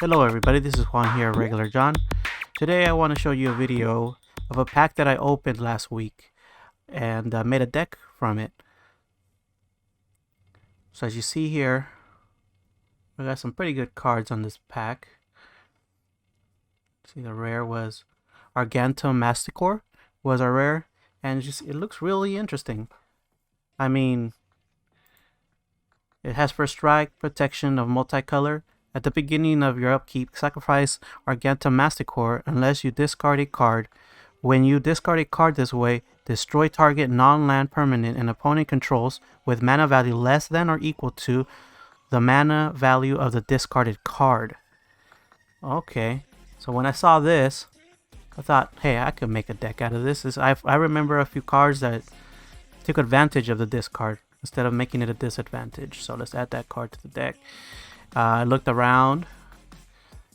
Hello everybody, this is Juan here, Regular John. Today I want to show you a video of a pack that I opened last week and made a deck from it. So as you see here, we got some pretty good cards on this pack. See, the rare was Argentum Masticore was our rare, and it looks really interesting. I mean, it has first strike, protection of multicolor. At the beginning of your upkeep, sacrifice Argentum Masticore unless you discard a card. When you discard a card this way, destroy target non-land permanent an opponent controls with mana value less than or equal to the mana value of the discarded card. Okay, so when I saw this, I thought, hey, I could make a deck out of this. I remember a few cards that took advantage of the discard instead of making it a disadvantage. So let's add that card to the deck. I looked around,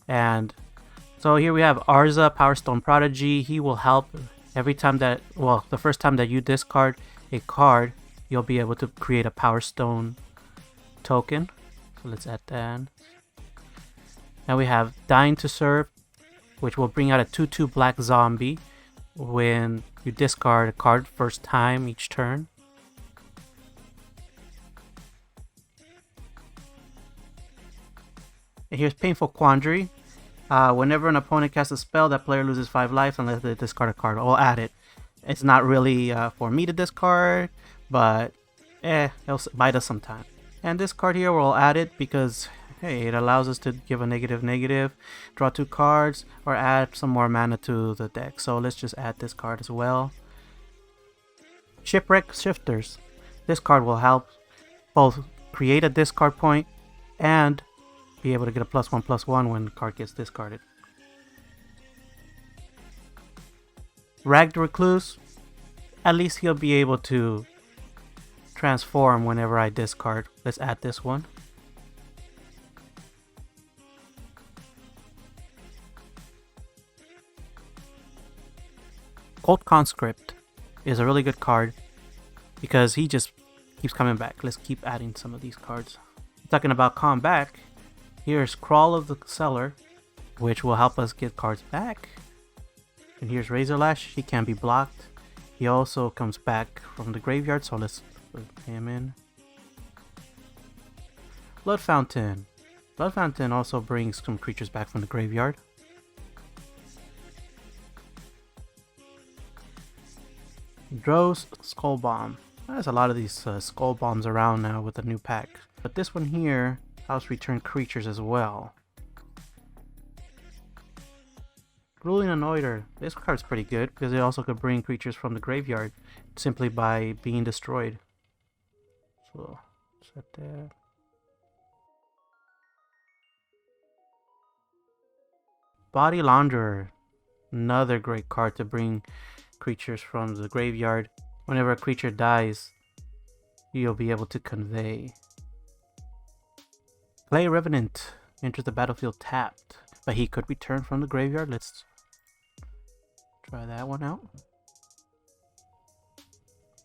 and so here we have Arza, Power Stone Prodigy. He will help every time that, well, the first time that you discard a card, you'll be able to create a Power Stone token. So let's add that. Now we have Dying to Serve, which will bring out a 2/2 black zombie when you discard a card first time each turn. And here's Painful Quandary. Whenever an opponent casts a spell, that player loses 5 life unless they discard a card. I'll add it. It's not really for me to discard, but it'll bite us sometime. And this card here, we'll add it because, hey, it allows us to give a negative, draw 2 cards, or add some more mana to the deck. So let's just add this card as well. Shipwreck Shifters. This card will help both create a discard point and be able to get a +1/+1 when the card gets discarded. Ragged Recluse. At least he'll be able to transform whenever I discard. Let's add this one. Cult Conscript is a really good card because he just keeps coming back. Let's keep adding some of these cards. Talking about comeback, here's Crawl of the Cellar, which will help us get cards back. And here's Razorlash. He can be blocked. He also comes back from the graveyard, so let's put him in. Blood Fountain. Blood Fountain also brings some creatures back from the graveyard. Dro's Skull Bomb. There's a lot of these Skull Bombs around now with the new pack. But this one here helps return creatures as well. Ruling Anointer. This card's pretty good because it also could bring creatures from the graveyard simply by being destroyed. So set that. Body Launderer. Another great card to bring creatures from the graveyard. Whenever a creature dies, you'll be able to convey. Clay Revenant enters the battlefield tapped, but he could return from the graveyard. Let's try that one out.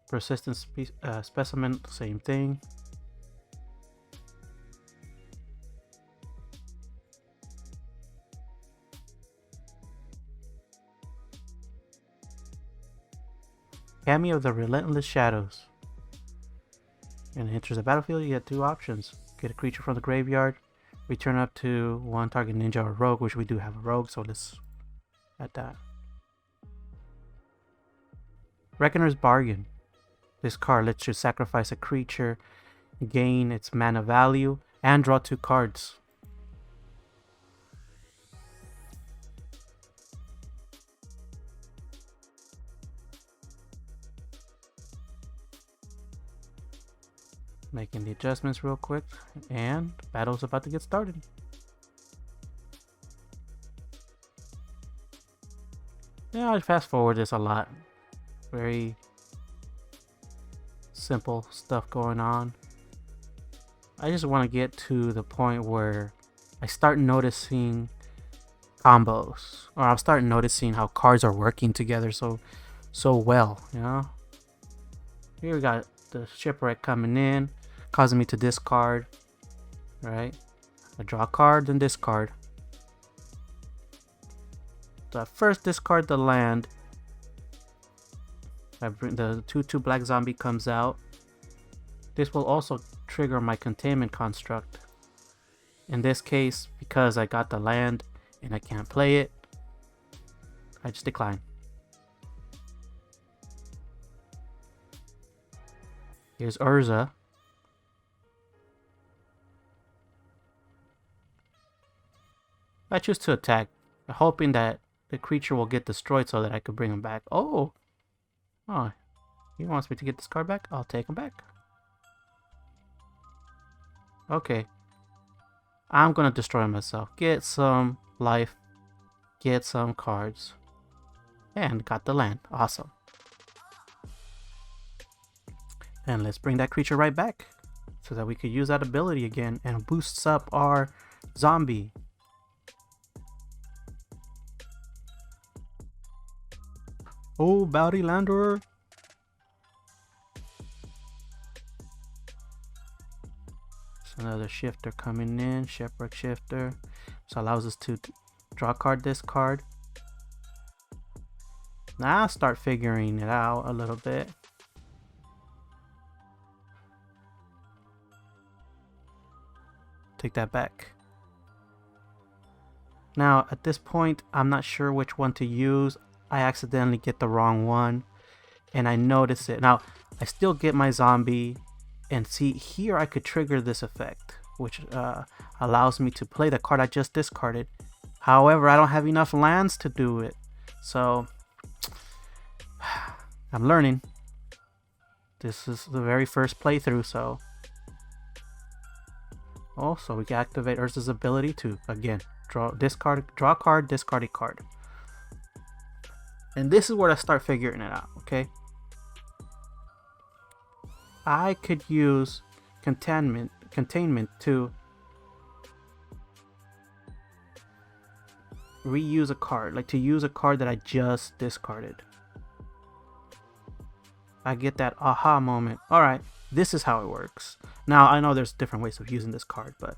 Persistent Specimen, same thing. Cameo of the Relentless Shadows. And it enters the battlefield, you get 2 options. Get a creature from the graveyard, return up to 1 target ninja or rogue, which we do have a rogue, so let's add that. Reckoner's Bargain. This card lets you sacrifice a creature, gain its mana value, and draw 2 cards. Making the adjustments real quick, and battle's about to get started. Yeah, I fast forward this a lot. Very simple stuff going on. I just want to get to the point where I start noticing combos, or I'll start noticing how cards are working together so well, you know. Here we got the Shipwreck coming in, causing me to discard. Right? I draw a card, then discard. So I first discard the land. I bring the 2/2 black zombie comes out. This will also trigger my containment construct. In this case, because I got the land and I can't play it, I just decline. Here's Urza. I choose to attack, hoping that the creature will get destroyed so that I could bring him back. Oh, he wants me to get this card back? I'll take him back. Okay. I'm gonna destroy myself. Get some life. Get some cards. And got the land. Awesome. And let's bring that creature right back so that we could use that ability again and boosts up our zombie. Oh, Bounty Lander. Another shifter coming in, Shepherd Shifter. So allows us to draw a card, discard. Now I'll start figuring it out a little bit. Take that back. Now at this point, I'm not sure which one to use. I accidentally get the wrong one and I notice it. Now I still get my zombie. And see, here I could trigger this effect, which allows me to play the card I just discarded. However, I don't have enough lands to do it. So, I'm learning. This is the very first playthrough, so. Also, we can activate Urza's ability to, again, draw a card, discard a card. And this is where I start figuring it out, okay? I could use containment to reuse a card, like to use a card that I just discarded. I get that aha moment. Alright, this is how it works. Now, I know there's different ways of using this card, but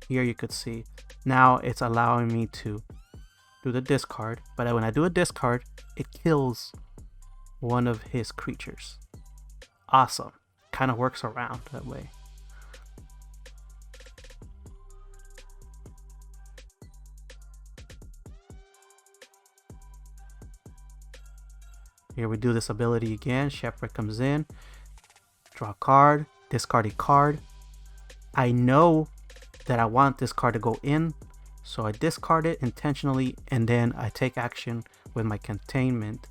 here you could see. Now it's allowing me to do the discard, but when I do a discard, it kills one of his creatures. Awesome. Kind of works around that way. Here we do this ability again. Shepherd comes in. Draw a card. Discard a card. I know that I want this card to go in, so I discard it intentionally and then I take action with my containment.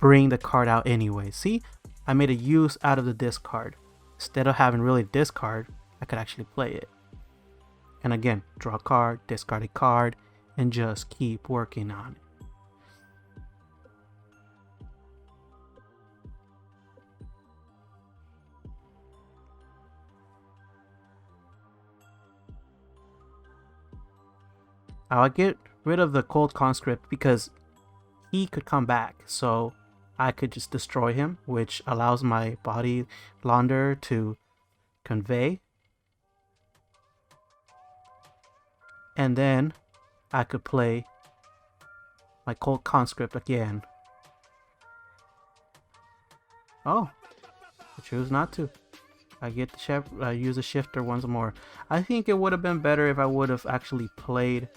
Bring the card out anyway. See? I made a use out of the discard. Instead of having really discard, I could actually play it. And again, draw a card, discard a card, and just keep working on it. I'll get rid of the Cold Conscript because he could come back. So I could just destroy him, which allows my Body Launder to convey. And then I could play my Cold Conscript again. Oh, I choose not to. I get the use a shifter once more. I think it would have been better if I would have actually played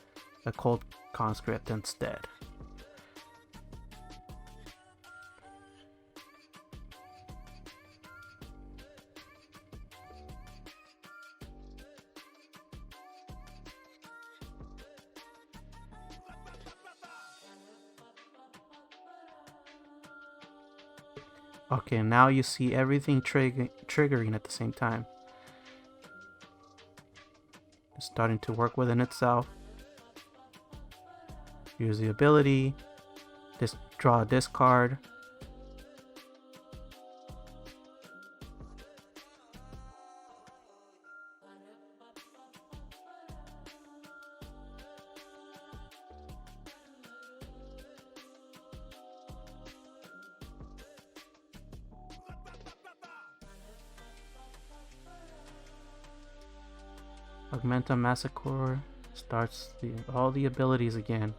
the Cold Conscript instead. Okay, now you see everything triggering at the same time. It's starting to work within itself. Use the ability. Draw a discard. Argentum Masticore Starts all the abilities again.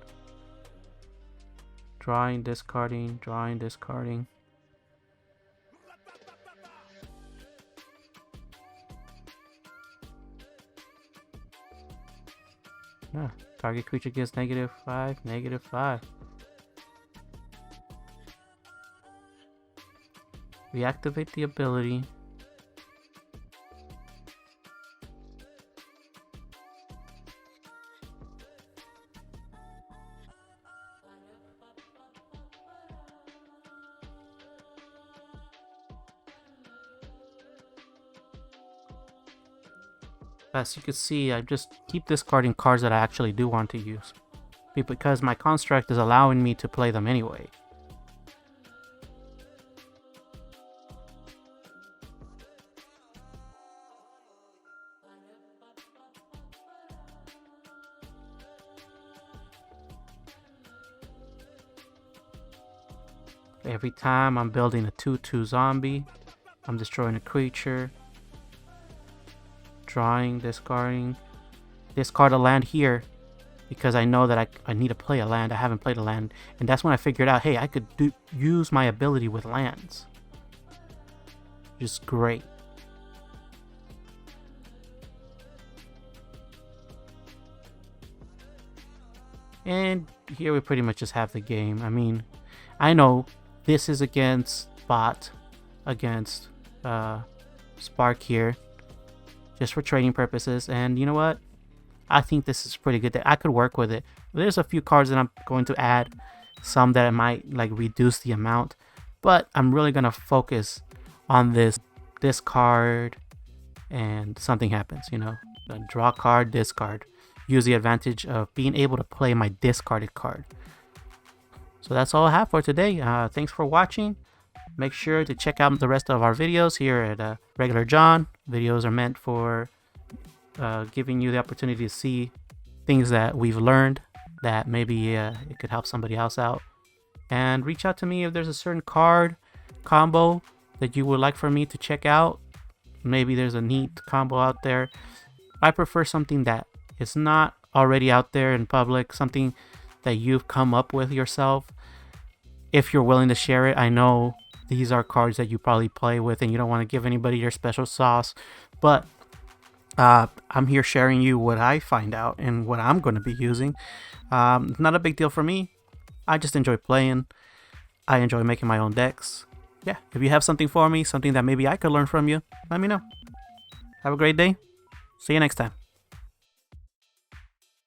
Drawing, discarding, drawing, discarding. Target creature gets -5, -5. Reactivate the ability. As you can see, I just keep discarding cards that I actually do want to use, because my construct is allowing me to play them anyway. Every time I'm building a 2/2 zombie, I'm destroying a creature. Drawing, discarding. Discard a land here because I know that I need to play a land. I haven't played a land, and that's when I figured out, hey, I could use my ability with lands. Just great. And here we pretty much just have the game. I mean, I know this is against bot, against Spark here, just for trading purposes, and you know what? I think this is pretty good. That I could work with it. There's a few cards that I'm going to add, some that I might like reduce the amount, but I'm really gonna focus on this card, and something happens, you know, draw card, discard, use the advantage of being able to play my discarded card. So that's all I have for today. Thanks for watching. Make sure to check out the rest of our videos here at Regular John. Videos are meant for giving you the opportunity to see things that we've learned that maybe it could help somebody else out. And reach out to me if there's a certain card combo that you would like for me to check out. Maybe there's a neat combo out there. I prefer something that is not already out there in public, something that you've come up with yourself. If you're willing to share it, I know these are cards that you probably play with and you don't want to give anybody your special sauce, but I'm here sharing you what I find out and what I'm going to be using. Not a big deal for me. I just enjoy playing. I enjoy making my own decks. Yeah, if you have something for me, something that maybe I could learn from you, let me know. Have a great day. See you next time.